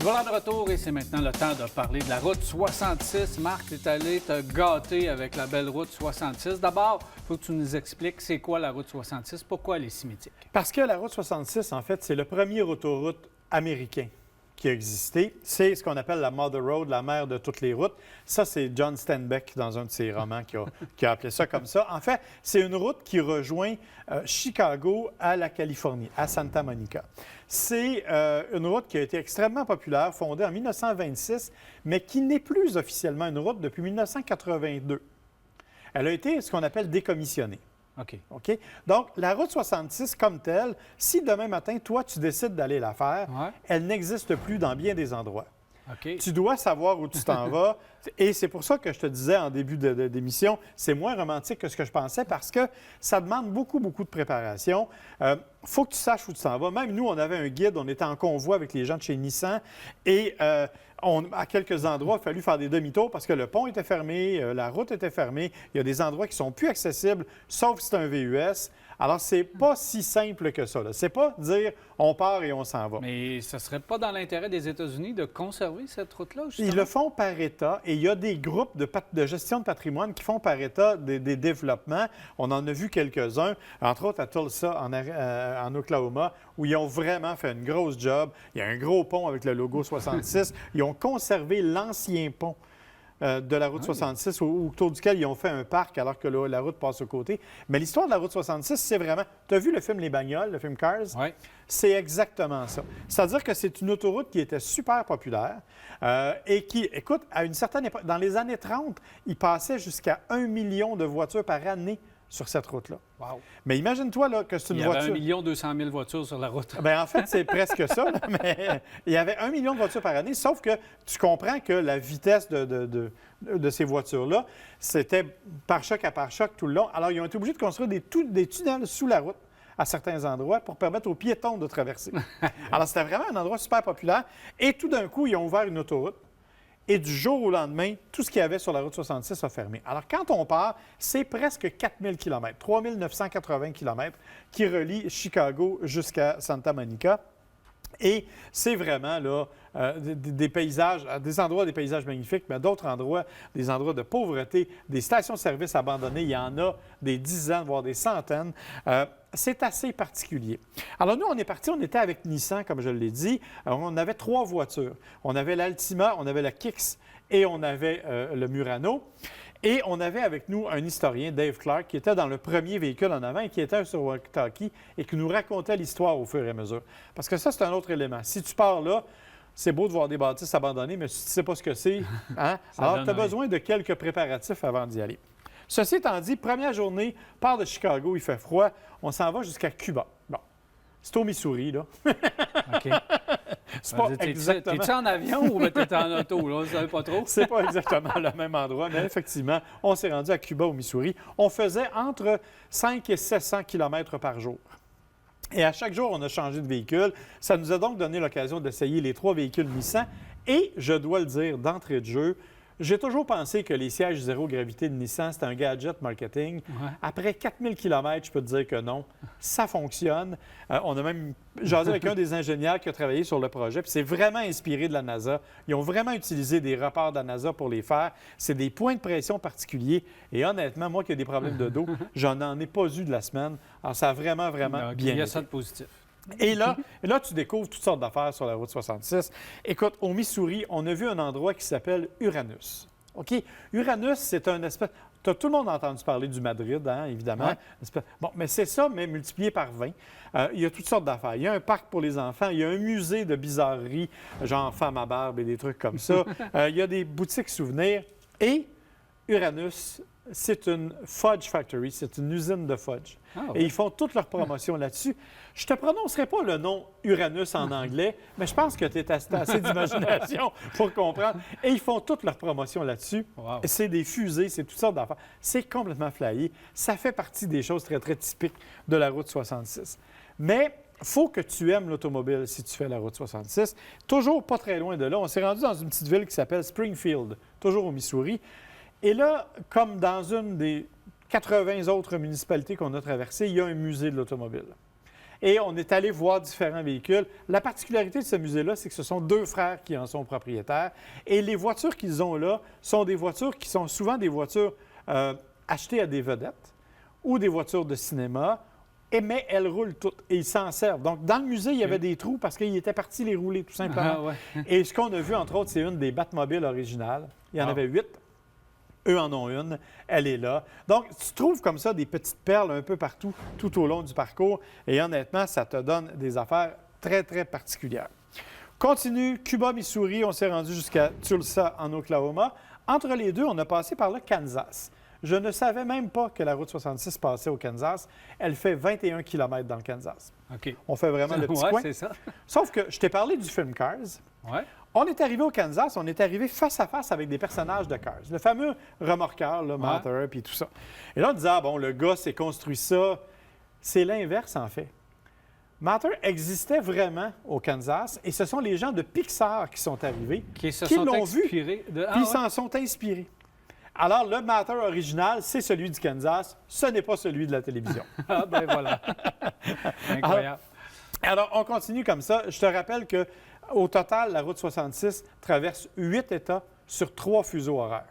Voilà de retour et c'est maintenant le temps de parler de la route 66. Marc, tu es allé te gâter avec la belle route 66. D'abord, il faut que tu nous expliques c'est quoi la route 66, pourquoi elle est si mythique. Parce que la route 66, en fait, c'est le premier autoroute américain qui a existé. C'est ce qu'on appelle la Mother Road, la mère de toutes les routes. Ça, c'est John Steinbeck, dans un de ses romans, qui a appelé ça comme ça. En fait, c'est une route qui rejoint Chicago à la Californie, à Santa Monica. C'est une route qui a été extrêmement populaire, fondée en 1926, mais qui n'est plus officiellement une route depuis 1982. Elle a été ce qu'on appelle décommissionnée. OK? Donc, la route 66 comme telle, si demain matin, toi, tu décides d'aller la faire, elle n'existe plus dans bien des endroits. Tu dois savoir où tu t'en vas. Et c'est pour ça que je te disais en début d'émission, c'est moins romantique que ce que je pensais parce que ça demande beaucoup, beaucoup de préparation. Il faut que tu saches où tu t'en vas. Même nous, on avait un guide, on était en convoi avec les gens de chez Nissan et à quelques endroits, il a fallu faire des demi-tours parce que le pont était fermé, la route était fermée. Il y a des endroits qui sont plus accessibles, sauf si c'est un VUS. Alors, c'est pas si simple que ça. C'est pas dire on part et on s'en va. Mais ce ne serait pas dans l'intérêt des États-Unis de conserver cette route-là, justement? Ils le font par État et il y a des groupes de gestion de patrimoine qui font par État des développements. On en a vu quelques-uns, entre autres à Tulsa, en Oklahoma, où ils ont vraiment fait une grosse job. Il y a un gros pont avec le logo 66. Ils ont conservé l'ancien pont de la route 66, autour duquel ils ont fait un parc alors que la route passe aux côtés. Mais l'histoire de la route 66, c'est vraiment... Tu as vu le film Les Bagnoles, le film Cars? Oui. C'est exactement ça. C'est-à-dire que c'est une autoroute qui était super populaire et qui, écoute, à une certaine époque, dans les années 30, il passait jusqu'à 1 million de voitures par année sur cette route-là. Wow. Mais imagine-toi là, que c'est une voiture... Il y avait 1 200 000 voitures sur la route. Bien, en fait, c'est presque ça, là, mais il y avait 1 million de voitures par année, sauf que tu comprends que la vitesse de ces voitures-là, c'était par choc à par choc tout le long. Alors, ils ont été obligés de construire des tunnels sous la route à certains endroits pour permettre aux piétons de traverser. Alors, c'était vraiment un endroit super populaire. Et tout d'un coup, ils ont ouvert une autoroute. Et du jour au lendemain, tout ce qu'il y avait sur la route 66 a fermé. Alors, quand on part, c'est presque 4000 km, 3980 km qui relient Chicago jusqu'à Santa Monica. Et c'est vraiment là, des paysages, des endroits, des paysages magnifiques, mais d'autres endroits, des endroits de pauvreté, des stations-service abandonnées. Il y en a des dizaines, voire des centaines. C'est assez particulier. Alors, nous, on est partis, on était avec Nissan, comme je l'ai dit. Alors, on avait 3 voitures. On avait l'Altima, on avait la Kicks et on avait le Murano. Et on avait avec nous un historien, Dave Clark, qui était dans le premier véhicule en avant et qui était sur walkie-talkie et qui nous racontait l'histoire au fur et à mesure. Parce que ça, c'est un autre élément. Si tu pars là, c'est beau de voir des bâtisses abandonnées, mais si tu ne sais pas ce que c'est, hein? Alors tu as besoin de quelques préparatifs avant d'y aller. Ceci étant dit, première journée, part de Chicago, il fait froid, on s'en va jusqu'à Cuba. Bon, c'est au Missouri, là. OK. C'est pas exactement... T'es-tu en avion ou t'es en auto, là? Je ne savais pas trop. C'est pas exactement le même endroit, mais effectivement, on s'est rendu à Cuba, au Missouri. On faisait entre 5 et 700 km par jour. Et à chaque jour, on a changé de véhicule. Ça nous a donc donné l'occasion d'essayer les 3 véhicules Nissan. Et je dois le dire, d'entrée de jeu, j'ai toujours pensé que les sièges zéro gravité de Nissan, c'était un gadget marketing. Ouais. Après 4000 km, je peux te dire que non, ça fonctionne. On a même jasé avec un des ingénieurs qui a travaillé sur le projet, puis c'est vraiment inspiré de la NASA. Ils ont vraiment utilisé des rapports de la NASA pour les faire. C'est des points de pression particuliers. Et honnêtement, moi qui ai des problèmes de dos, j'en ai pas eu de la semaine. Alors, ça a vraiment, vraiment bien été. Il y a ça de positif. Et là, tu découvres toutes sortes d'affaires sur la route 66. Écoute, au Missouri, on a vu un endroit qui s'appelle Uranus. OK? Uranus, c'est un espèce... Tout le monde a entendu parler du Madrid, hein, évidemment. Ouais. Bon, mais c'est ça, mais multiplié par 20. Il y a toutes sortes d'affaires. Il y a un parc pour les enfants. Il y a un musée de bizarreries, genre femme à barbe et des trucs comme ça. Il y a des boutiques souvenirs. Et Uranus, c'est une fudge factory, c'est une usine de fudge. Ah, ouais. Et ils font toute leur promotion là-dessus. Je ne te prononcerai pas le nom Uranus en anglais, mais je pense que tu as assez d'imagination pour comprendre. Et ils font toute leur promotion là-dessus. Wow. C'est des fusées, c'est toutes sortes d'affaires. C'est complètement flyé. Ça fait partie des choses très, très typiques de la route 66. Mais il faut que tu aimes l'automobile si tu fais la route 66. Toujours pas très loin de là. On s'est rendu dans une petite ville qui s'appelle Springfield, toujours au Missouri. Et là, comme dans une des 80 autres municipalités qu'on a traversées, il y a un musée de l'automobile. Et on est allé voir différents véhicules. La particularité de ce musée-là, c'est que ce sont 2 frères qui en sont propriétaires. Et les voitures qu'ils ont là sont des voitures qui sont souvent des voitures achetées à des vedettes ou des voitures de cinéma. Mais elles roulent toutes et ils s'en servent. Donc, dans le musée, il y avait des trous parce qu'ils étaient partis les rouler, tout simplement. Ah, ouais. Et ce qu'on a vu, entre autres, c'est une des Batmobiles originales. Il y en avait 8. Eux en ont une. Elle est là. Donc, tu trouves comme ça des petites perles un peu partout, tout au long du parcours. Et honnêtement, ça te donne des affaires très, très particulières. Continue, Cuba, Missouri. On s'est rendu jusqu'à Tulsa, en Oklahoma. Entre les deux, on a passé par le Kansas. Je ne savais même pas que la route 66 passait au Kansas. Elle fait 21 km dans le Kansas. OK. On fait vraiment le petit Ouais, coin. c'est ça. Sauf que je t'ai parlé du film Cars. Ouais. On est arrivé au Kansas, on est arrivé face à face avec des personnages de Cars. Le fameux remorqueur, le Mater, puis tout ça. Et là, on disait, ah bon, le gars s'est construit ça. C'est l'inverse, en fait. Mater existait vraiment au Kansas et ce sont les gens de Pixar qui sont arrivés, Qui se qui sont l'ont vu, inspirés de... puis ils s'en sont inspirés. Alors, le Mater original, c'est celui du Kansas, ce n'est pas celui de la télévision. Ah, ben voilà. Incroyable. Alors, on continue comme ça. Je te rappelle qu'au total, la route 66 traverse 8 États sur 3 fuseaux horaires.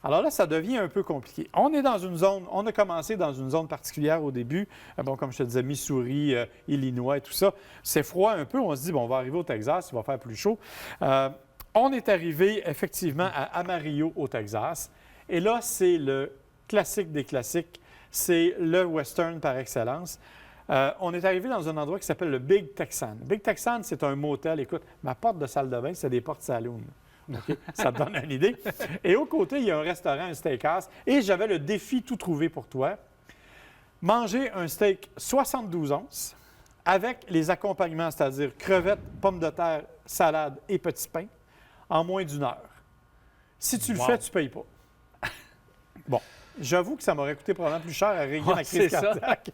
Alors là, ça devient un peu compliqué. On est dans une zone, on a commencé dans une zone particulière au début. Bon, comme je te disais, Missouri, Illinois et tout ça. C'est froid un peu. On se dit, bon, on va arriver au Texas, il va faire plus chaud. On est arrivé effectivement à Amarillo, au Texas. Et là, c'est le classique des classiques. C'est le western par excellence. On est arrivé dans un endroit qui s'appelle le Big Texan. Big Texan, c'est un motel. Écoute, ma porte de salle de bain, c'est des portes saloon. Okay? Ça te donne une idée. Et au côté, il y a un restaurant, un steakhouse. Et j'avais le défi tout trouvé pour toi. Manger un steak 72 onces avec les accompagnements, c'est-à-dire crevettes, pommes de terre, salade et petits pains, en moins d'1 heure. Si tu le fais, tu ne payes pas. Bon, j'avoue que ça m'aurait coûté probablement plus cher à régler ma crise cardiaque.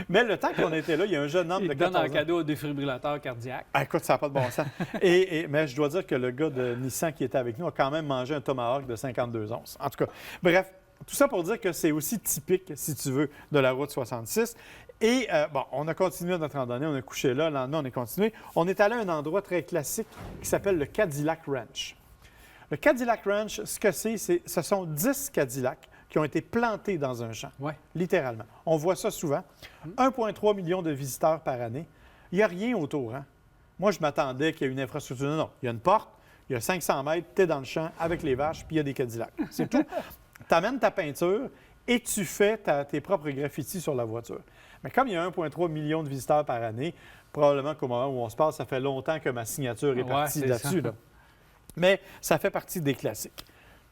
Mais le temps qu'on était là, il y a un jeune homme de 14 ans. Il donne un cadeau au défibrillateur cardiaque. Ah, écoute, ça n'a pas de bon sens. Mais je dois dire que le gars de Nissan qui était avec nous a quand même mangé un Tomahawk de 52 onces. En tout cas, bref, tout ça pour dire que c'est aussi typique, si tu veux, de la route 66. Et bon, on a continué notre randonnée, on a couché là, le lendemain, on a continué. On est allé à un endroit très classique qui s'appelle le Cadillac Ranch. Le Cadillac Ranch, ce que ce sont 10 Cadillacs qui ont été plantés dans un champ, littéralement. On voit ça souvent. 1,3 million de visiteurs par année. Il n'y a rien autour. Hein? Moi, je m'attendais qu'il y ait une infrastructure. Non, il y a une porte, il y a 500 mètres, tu es dans le champ avec les vaches, puis il y a des Cadillacs. C'est tout. Tu amènes ta peinture et tu fais tes propres graffitis sur la voiture. Mais comme il y a 1,3 million de visiteurs par année, probablement qu'au moment où on se parle, ça fait longtemps que ma signature est partie là-dessus. Là. Mais ça fait partie des classiques.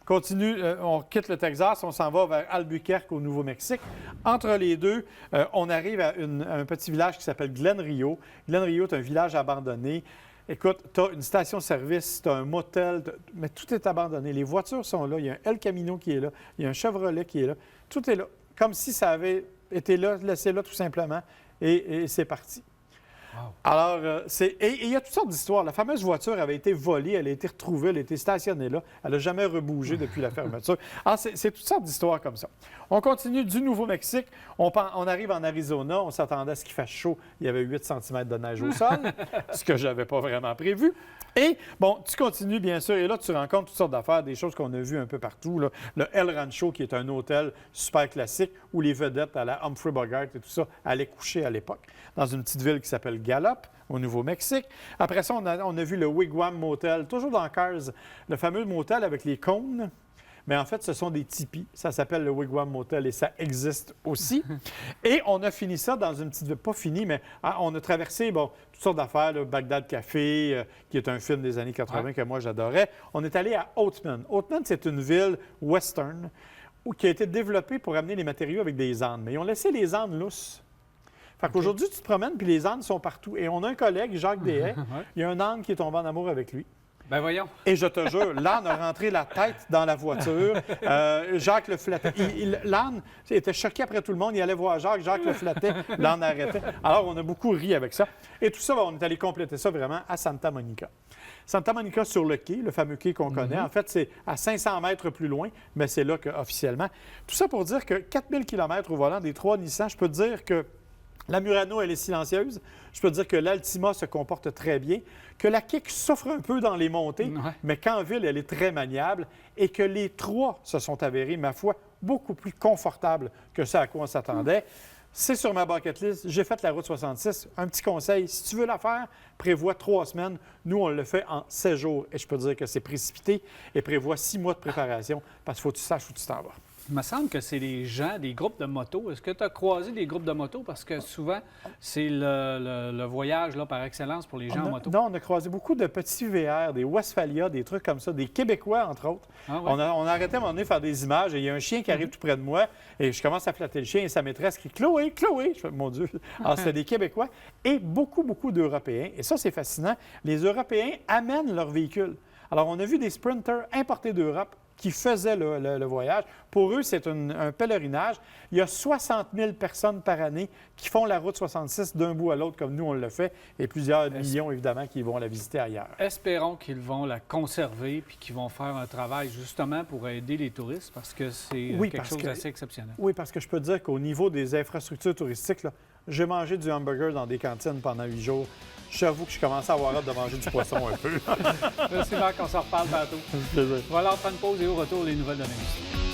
Continue, on quitte le Texas, on s'en va vers Albuquerque, au Nouveau-Mexique. Entre les deux, on arrive à un petit village qui s'appelle Glen Rio. Glen Rio est un village abandonné. Écoute, tu as une station-service, tu as un motel, mais tout est abandonné. Les voitures sont là, il y a un El Camino qui est là, il y a un Chevrolet qui est là. Tout est là, comme si ça avait été là, laissé là tout simplement, et c'est parti. Wow. Alors, il y a toutes sortes d'histoires. La fameuse voiture avait été volée, elle a été retrouvée, elle a été stationnée là. Elle n'a jamais rebougé depuis la fermeture. Alors, c'est toutes sortes d'histoires comme ça. On continue du Nouveau-Mexique. On arrive en Arizona. On s'attendait à ce qu'il fasse chaud. Il y avait 8 cm de neige au sol, ce que je n'avais pas vraiment prévu. Et, bon, tu continues, bien sûr. Et là, tu rencontres toutes sortes d'affaires, des choses qu'on a vues un peu partout. Là. Le El Rancho, qui est un hôtel super classique où les vedettes à la Humphrey Bogart et tout ça allaient coucher à l'époque, dans une petite ville qui s'appelle Gallup, au Nouveau-Mexique. Après ça, on a vu le Wigwam Motel, toujours dans Cars, le fameux motel avec les cônes. Mais en fait, ce sont des tipis. Ça s'appelle le Wigwam Motel et ça existe aussi. Et on a fini ça dans une petite ville, pas fini, mais on a traversé toutes sortes d'affaires, le Bagdad Café, qui est un film des années 80 que moi j'adorais. On est allé à Oatman. Oatman, c'est une ville western qui a été développée pour amener les matériaux avec des ânes. Mais ils ont laissé les ânes lousses. Fait qu'aujourd'hui, tu te promènes, puis les ânes sont partout. Et on a un collègue, Jacques Deshaies, il y a un âne qui est tombé en amour avec lui. Ben voyons. Et je te jure, l'âne a rentré la tête dans la voiture. Jacques le flattait. L'âne était choqué après tout le monde. Il allait voir Jacques. Jacques le flattait. L'âne arrêtait. Alors, on a beaucoup ri avec ça. Et tout ça, on est allé compléter ça vraiment à Santa Monica. Santa Monica sur le quai, le fameux quai qu'on connaît. En fait, c'est à 500 mètres plus loin, mais c'est là qu'officiellement. Tout ça pour dire que 4000 km au volant des 3 Nissan, je peux te dire que La Murano, elle est silencieuse. Je peux te dire que l'Altima se comporte très bien, que la Kick souffre un peu dans les montées, Ouais. mais qu'en ville, elle est très maniable et que les trois se sont avérés, ma foi, beaucoup plus confortables que ce à quoi on s'attendait. C'est sur ma bucket list. J'ai fait la route 66. Un petit conseil, si tu veux la faire, prévois 3 semaines. Nous, on le fait en 16 jours. Et je peux te dire que c'est précipité et prévois 6 mois de préparation parce qu'il faut que tu saches où tu t'en vas. Il me semble que c'est des gens, des groupes de motos. Est-ce que tu as croisé des groupes de motos? Parce que souvent, c'est le voyage là, par excellence pour les gens en moto. Non, on a croisé beaucoup de petits VR, des Westphalia, des trucs comme ça, des Québécois, entre autres. Ah ouais? On a arrêté à un moment donné de faire des images et il y a un chien qui arrive tout près de moi et je commence à flatter le chien et sa maîtresse qui dit « Chloé, Chloé! » Je fais « Mon Dieu! » Alors, c'était des Québécois et beaucoup, beaucoup d'Européens. Et ça, c'est fascinant. Les Européens amènent leurs véhicules. Alors, on a vu des sprinters importés d'Europe qui faisaient le voyage. Pour eux, c'est un pèlerinage. Il y a 60 000 personnes par année qui font la route 66 d'un bout à l'autre, comme nous, on le fait, et plusieurs millions, évidemment, qui vont la visiter ailleurs. Espérons qu'ils vont la conserver puis qu'ils vont faire un travail justement pour aider les touristes parce que c'est quelque chose d'assez exceptionnel. Oui, parce que je peux te dire qu'au niveau des infrastructures touristiques, là, j'ai mangé du hamburger dans des cantines pendant 8 jours. J'avoue que je commence à avoir hâte de manger du poisson un peu. Merci Marc, on s'en reparle tantôt. Ça fait plaisir. Voilà, on prend une pause et au retour, les nouvelles de l'industrie.